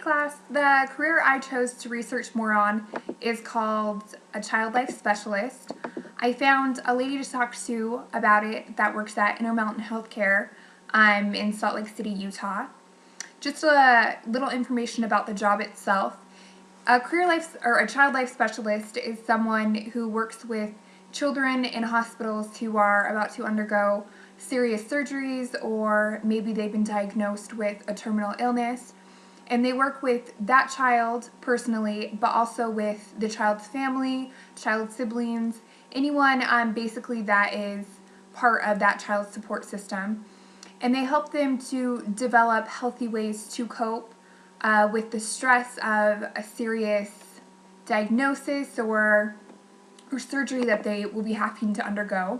class. The career I chose to research more on is called a child life specialist. I found a lady to talk to about it that works at Intermountain Healthcare in Salt Lake City, Utah. Just a little information about the job itself. A child life specialist is someone who works with children in hospitals who are about to undergo serious surgeries, or maybe they've been diagnosed with a terminal illness, and they work with that child personally, but also with the child's family, child's siblings, anyone basically that is part of that child's support system. And they help them to develop healthy ways to cope with the stress of a serious diagnosis or surgery that they will be having to undergo.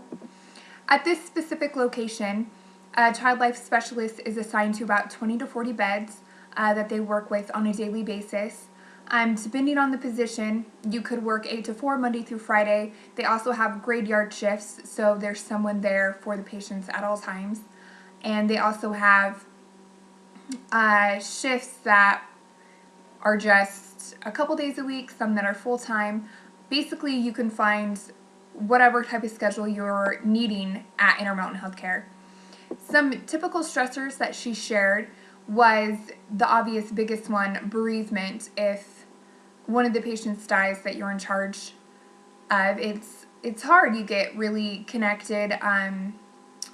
At this specific location, a child life specialist is assigned to about 20 to 40 beds that they work with on a daily basis. Depending on the position, you could work 8 to 4 Monday through Friday. They also have graveyard shifts, so there's someone there for the patients at all times. And they also have shifts that are just a couple days a week, some that are full-time. Basically, you can find whatever type of schedule you're needing at Intermountain Healthcare. Some typical stressors that she shared was the obvious biggest one, bereavement. If one of the patients dies that you're in charge of, it's hard. You get really connected,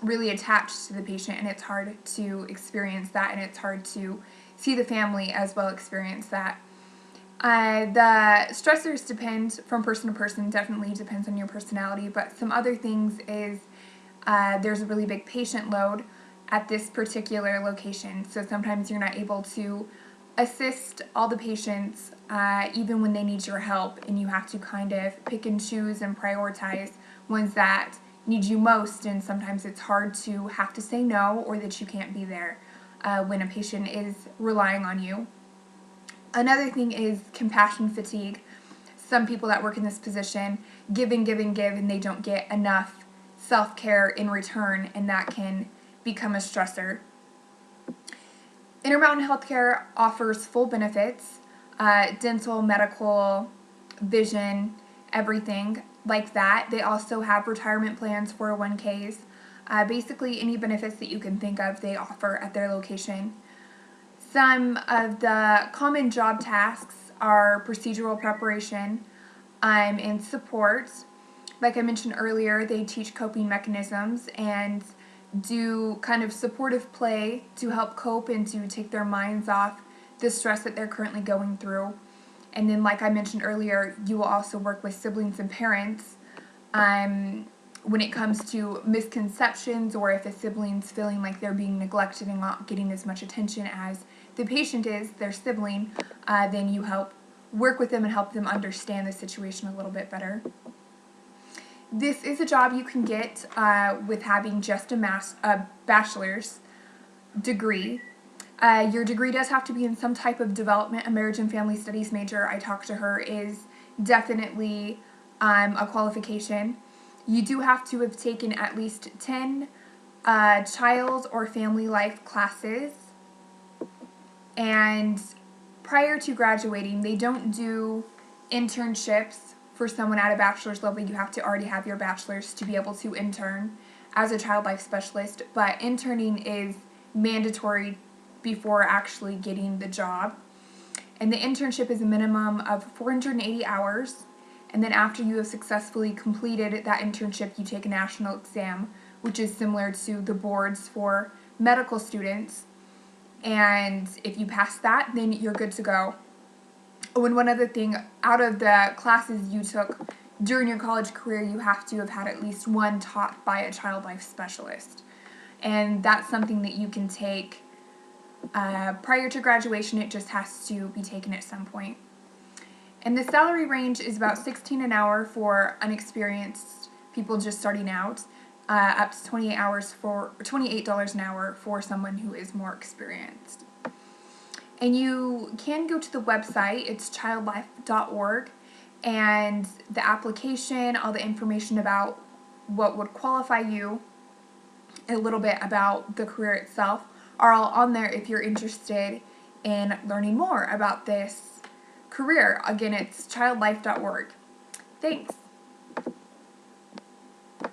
really attached to the patient, and it's hard to experience that, and it's hard to see the family as well experience that. The stressors depend from person to person, definitely depends on your personality, but some other things is there's a really big patient load at this particular location, so sometimes you're not able to assist all the patients even when they need your help, and you have to kind of pick and choose and prioritize ones that need you most, and sometimes it's hard to have to say no or that you can't be there when a patient is relying on you. Another thing is compassion fatigue. Some people that work in this position give and give and give, and they don't get enough self-care in return, and that can become a stressor. Intermountain Healthcare offers full benefits, dental, medical, vision, everything like that. They also have retirement plans, 401ks, basically any benefits that you can think of they offer at their location. Some of the common job tasks are procedural preparation and support. Like I mentioned earlier, they teach coping mechanisms and do kind of supportive play to help cope and to take their minds off the stress that they're currently going through. And then, like I mentioned earlier, you will also work with siblings and parents when it comes to misconceptions, or if a sibling's feeling like they're being neglected and not getting as much attention as the patient is, their sibling, then you help work with them and help them understand the situation a little bit better. This is a job you can get with having just a bachelor's degree. Your degree does have to be in some type of development. A marriage and family studies major, I talked to her, is definitely a qualification. You do have to have taken at least 10 child or family life classes. And prior to graduating, they don't do internships for someone at a bachelor's level. You have to already have your bachelor's to be able to intern as a child life specialist, but interning is mandatory before actually getting the job. And the internship is a minimum of 480 hours, and then after you have successfully completed that internship, you take a national exam, which is similar to the boards for medical students. And if you pass that, then you're good to go. Oh, and one other thing, out of the classes you took during your college career, you have to have had at least one taught by a child life specialist. And that's something that you can take prior to graduation. It just has to be taken at some point. And the salary range is about $16 an hour for unexperienced people just starting out, up to $28 an hour for someone who is more experienced. And you can go to the website, it's childlife.org, and the application, all the information about what would qualify you, a little bit about the career itself, are all on there if you're interested in learning more about this career. Again, it's childlife.org. Thanks.